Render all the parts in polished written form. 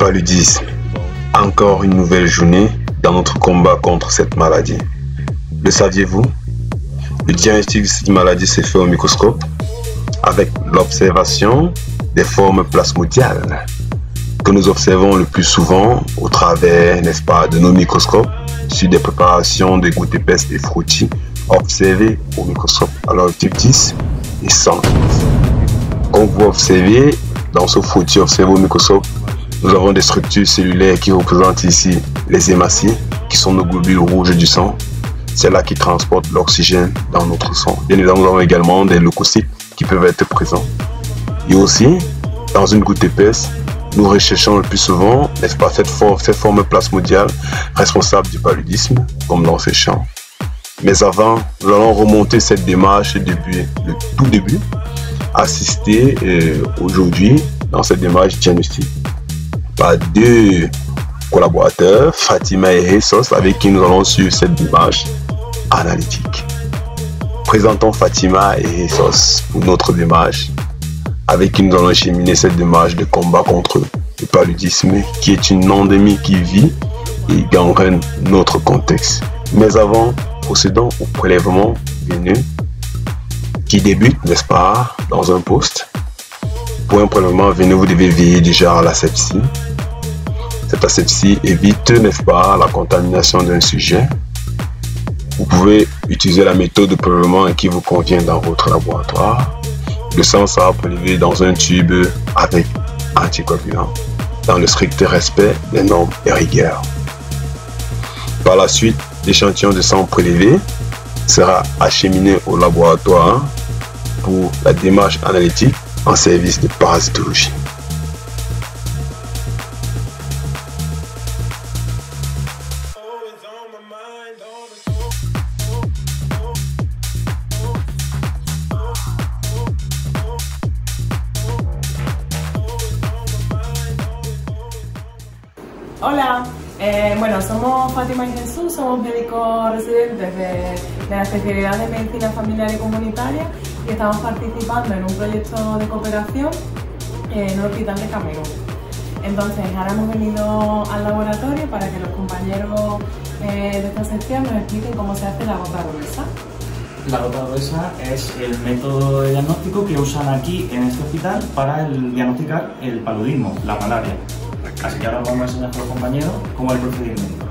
paludisme. Encore une nouvelle journée dans notre combat contre cette maladie. Le saviez-vous? Le diagnostic de cette maladie s'est fait au microscope avec l'observation des formes plasmodiales que nous observons le plus souvent au travers, n'est-ce pas, de nos microscopes sur des préparations de gouttes épaisses et frottis observées au microscope à leur type 10 et 100. Comme vous observez dans ce frottis observé au microscope, nous avons des structures cellulaires qui représentent ici les hématies, qui sont nos globules rouges du sang. C'est là qui transportent l'oxygène dans notre sang. Bien évidemment, nous avons également des leucocytes qui peuvent être présents. Et aussi, dans une goutte épaisse, nous recherchons le plus souvent, n'est-ce pas, cette forme plasmodiale responsable du paludisme, comme dans ces champs. Mais avant, nous allons remonter cette démarche depuis le tout début, assister aujourd'hui dans cette démarche diagnostique par deux collaborateurs, Fatima et Jesus, avec qui nous allons suivre cette démarche analytique. Présentons Fatima et Jesus pour notre démarche, avec qui nous allons cheminer cette démarche de combat contre le paludisme, qui est une endémie qui vit et gangrène notre contexte. Mais avant, procédons au prélèvement veineux qui débute, n'est-ce pas, dans un poste. Pour un prélèvement veineux, vous devez veiller déjà à l'asepsie. Cette asepsie évite, n'est-ce pas, la contamination d'un sujet. Vous pouvez utiliser la méthode de prélèvement qui vous convient dans votre laboratoire. Le sang sera prélevé dans un tube avec anticoagulant, dans le strict respect des normes et rigueurs. Par la suite, l'échantillon de sang prélevé sera acheminé au laboratoire pour la démarche analytique en service de parasitologie. Hola, bueno, somos Fátima y Jesús, somos médicos residentes de la especialidad de medicina familiar y comunitaria y estamos participando en un proyecto de cooperación en un hospital de Camerún. Entonces, ahora hemos venido al laboratorio para que los compañeros de esta sección nos expliquen cómo se hace la gota gruesa. La gota gruesa es el método de diagnóstico que usan aquí en este hospital para diagnosticar el paludismo, la malaria. Así que ahora vamos a enseñar a los compañeros cómo es el procedimiento.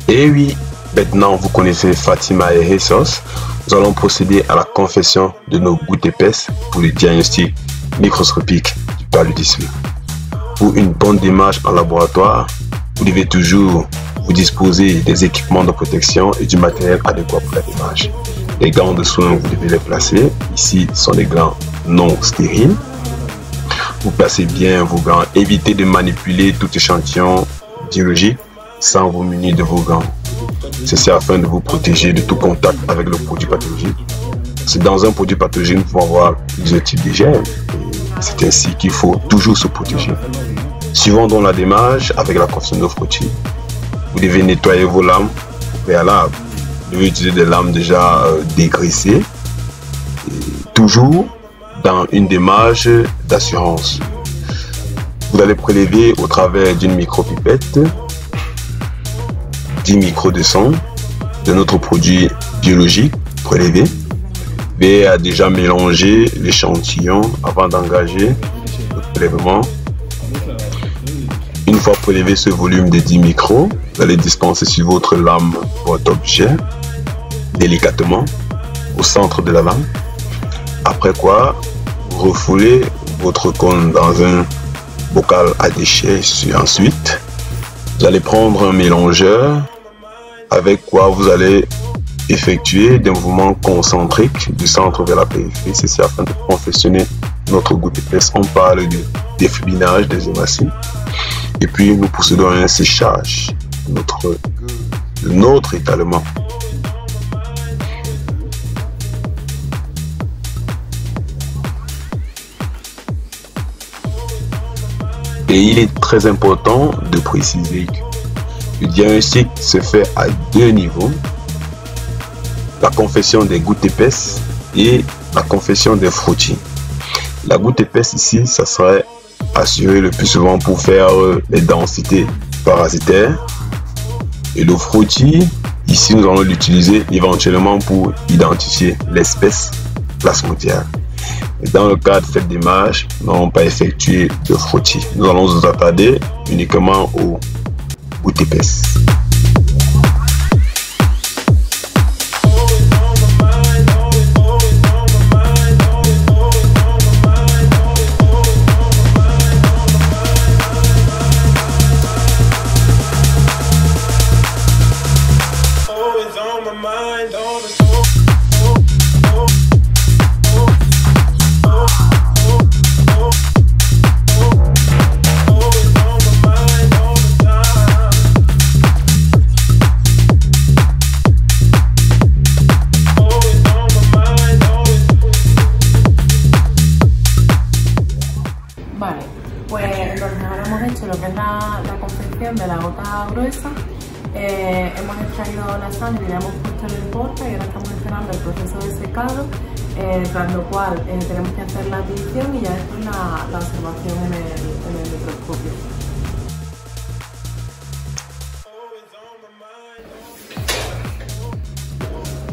Et oui, maintenant vous connaissez Fatima et Jesus. Nous allons procéder à la confection de nos gouttes épaisses pour le diagnostic microscopique du paludisme. Pour une bonne démarche en laboratoire, vous devez toujours vous disposer des équipements de protection et du matériel adéquat pour la démarche. Les gants de soins, vous devez les placer. Ici sont des gants non stériles. Vous placez bien vos gants. Évitez de manipuler tout échantillon biologique sans vous munir de vos gants. Ceci afin de vous protéger de tout contact avec le produit pathologique. C'est dans un produit pathogène, nous pouvons avoir plusieurs types de gènes. C'est ainsi qu'il faut toujours se protéger. Suivons donc la démarche avec la confection de frottis. Vous devez nettoyer vos lames préalables. Vous devez utiliser des lames déjà dégraissées. Toujours dans une démarche d'assurance. Vous allez prélever au travers d'une micropipette 10 micros de sang de notre produit biologique prélevé. Veillez à déjà mélanger l'échantillon avant d'engager le prélèvement. Une fois prélevé ce volume de 10 micros, vous allez dispenser sur votre lame votre objet délicatement au centre de la lame. Après quoi, vous refoulez votre cône dans un bocal à déchets. Ensuite, vous allez prendre un mélangeur avec quoi vous allez effectuer des mouvements concentriques du centre vers la périphérie. C'est afin de confectionner notre goutte épaisse. On parle de défibrinage des hématies. Et puis, nous procédons à un séchage de notre étalement. Et il est très important de préciser que le diagnostic se fait à deux niveaux. La confection des gouttes épaisses et la confection des frottis. La goutte épaisse ici, ça serait assuré le plus souvent pour faire les densités parasitaires. Et le frottis, ici nous allons l'utiliser éventuellement pour identifier l'espèce plasmodiale. Et dans le cadre de cette démarche, nous n'allons pas effectuer de frottis. Nous allons nous attarder uniquement aux gouttes épaisses. Vale, pues entonces ahora hemos hecho lo que es la confección de la gota gruesa. Hemos extraído la sangre y la hemos puesto en el porta y ahora estamos esperando el proceso de secado, tras lo cual tenemos que hacer la adición y ya después la observación en el microscopio.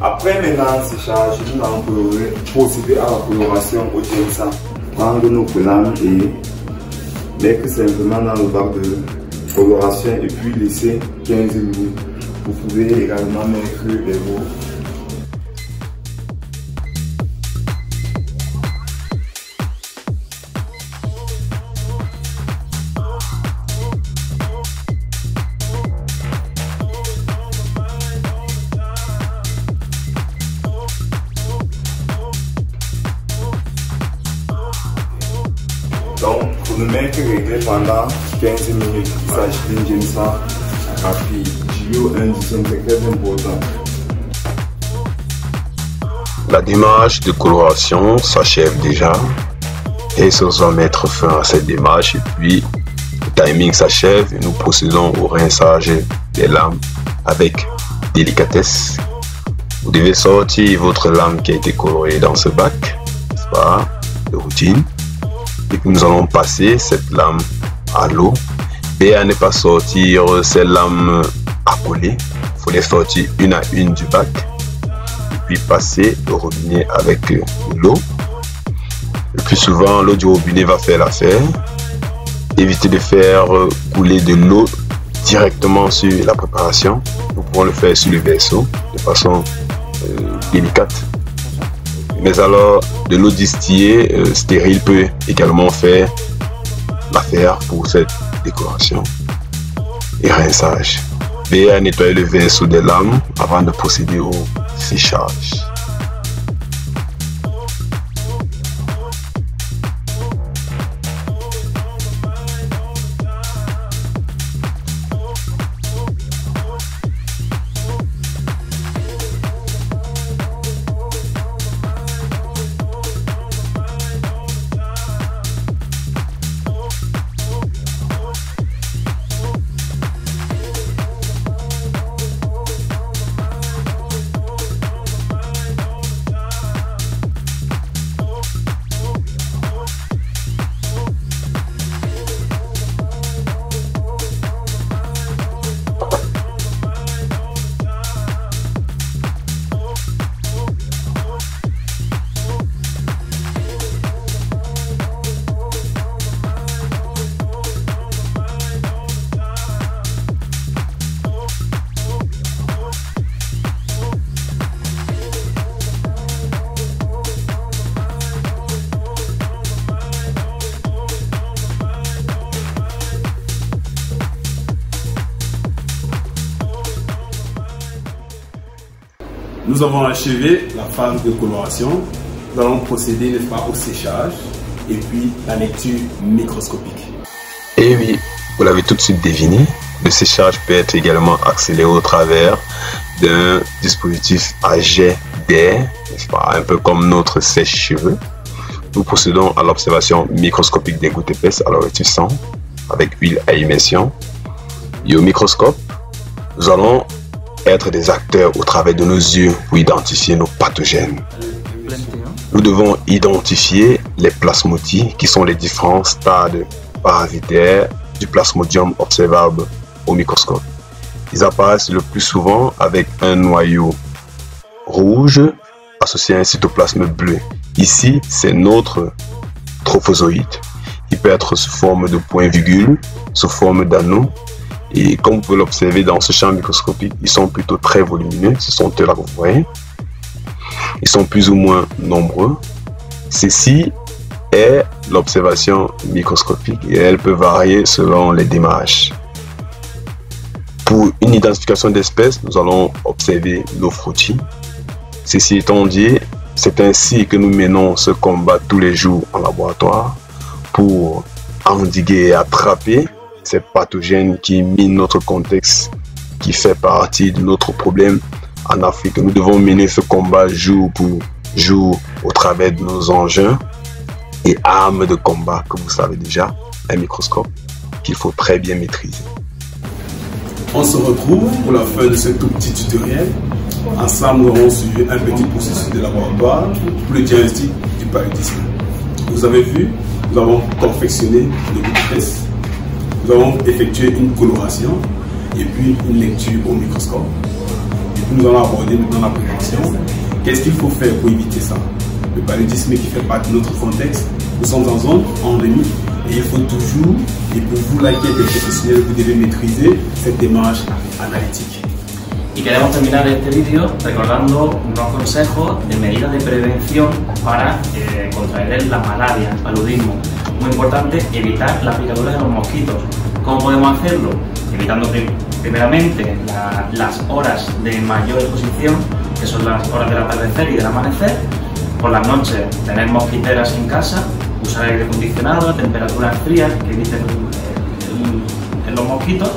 Après maintenant séchage, nous allons procéder à la coloration au GSA. Prendre nos lames et mettre simplement dans le bac de coloration et puis laisser 15 minutes. Vous pouvez également mettre les veaux. Donc, pour nous mettre réglé pendant 15 minutes, il s'agit d'une GENSA rapide. JO 1 c'est très important. La démarche de coloration s'achève déjà et ce va mettre fin à cette démarche et puis le timing s'achève et nous procédons au rinçage des lames avec délicatesse. Vous devez sortir votre lame qui a été colorée dans ce bac, n'est-ce pas, de routine. Et puis nous allons passer cette lame à l'eau et à ne pas sortir ces lames accolées. Il faut les sortir une à une du bac et puis passer le robinet avec l'eau. Le plus souvent, l'eau du robinet va faire l'affaire. Évitez de faire couler de l'eau directement sur la préparation. Nous pouvons le faire sur le verseau de façon délicate. Mais alors, de l'eau distillée stérile peut également faire l'affaire pour cette décoration. Et rinçage. Veillez à nettoyer le verseau des lames avant de procéder au séchage. Nous avons achevé la phase de coloration. Nous allons procéder, n'est-ce pas, au séchage et puis la lecture microscopique. Et oui, vous l'avez tout de suite deviné, le séchage peut être également accéléré au travers d'un dispositif à jet d'air, n'est-ce pas, un peu comme notre sèche-cheveux. Nous procédons à l'observation microscopique des gouttes épaisses à l'orifice avec huile à immersion. Et au microscope, nous allons être des acteurs au travers de nos yeux pour identifier nos pathogènes. Nous devons identifier les plasmodies qui sont les différents stades parasitaires du Plasmodium observable au microscope. Ils apparaissent le plus souvent avec un noyau rouge associé à un cytoplasme bleu. Ici, c'est notre trophozoïde. Il peut être sous forme de point-virgule, sous forme d'anneau. Et comme vous pouvez l'observer dans ce champ microscopique, ils sont plutôt très volumineux. Ce sont eux là que vous voyez. Ils sont plus ou moins nombreux. Ceci est l'observation microscopique et elle peut varier selon les démarches. Pour une identification d'espèces, nous allons observer nos frottis. Ceci étant dit, c'est ainsi que nous menons ce combat tous les jours en laboratoire pour endiguer et attraper ces pathogènes qui minent notre contexte, qui fait partie de notre problème en Afrique. Nous devons mener ce combat jour pour jour au travers de nos engins et armes de combat que vous savez déjà, un microscope qu'il faut très bien maîtriser. On se retrouve pour la fin de ce tout petit tutoriel. Ensemble, nous aurons suivi un petit processus de laboratoire pour le diagnostic du paludisme. Vous avez vu, nous avons confectionné le bout de test. Nous avons effectué une coloration et puis une lecture au microscope. Et puis nous allons aborder maintenant la prévention. Qu'est-ce qu'il faut faire pour éviter ça? Le paludisme qui fait partie de notre contexte, nous sommes en zone endémique et il faut toujours, et pour vous là qui êtes professionnel, vous devez maîtriser cette démarche analytique. Y queremos terminar este vídeo recordando unos consejos de medidas de prevención para contraer la malaria, el paludismo. Muy importante, evitar las picaduras de los mosquitos. ¿Cómo podemos hacerlo? Evitando primeramente las horas de mayor exposición, que son las horas del atardecer y del amanecer. Por las noches, tener mosquiteras en casa, usar aire acondicionado a temperaturas frías que eviten los mosquitos.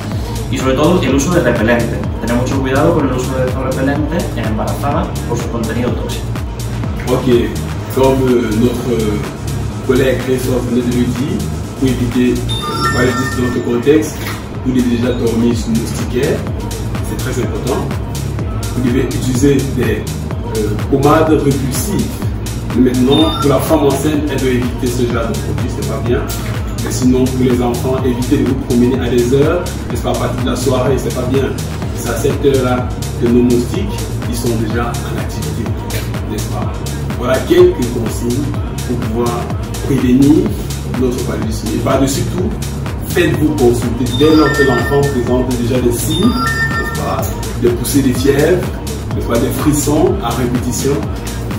Y sobre todo el uso de repelentes. Tener mucho cuidado con el uso de estos repelentes en embarazadas por su contenido tóxico. Ok, comme notre collègue Christophe venait de le dire, pour éviter le paludisme dans notre contexte, vous devez déjà dormir sous moustiquaire, c'est très important. Vous devez utiliser des pommades répulsives. Maintenant, pour la femme enceinte, elle doit éviter ce genre de produit, c'est pas bien. Mais sinon, pour les enfants, évitez de vous promener à des heures, n'est-ce pas, à partir de la soirée, c'est pas bien. C'est à cette heure-là que nos moustiques, ils sont déjà en activité, n'est-ce pas. Voilà quelques consignes pour pouvoir prévenir notre paludisme. Et par-dessus tout, faites-vous consulter dès lors que l'enfant présente déjà des signes, n'est-ce pas, de poussées de fièvre, n'est-ce pas, des frissons à répétition.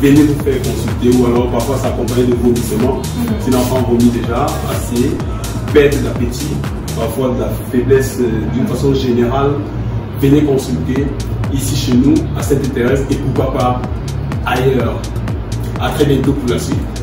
Venez vous faire consulter ou alors parfois s'accompagner de vomissements. Si l'enfant vomit déjà assez, perte d'appétit, parfois de la faiblesse d'une façon générale, venez consulter ici chez nous à Sainte-Thérèse et pourquoi pas ailleurs. À très bientôt pour la suite.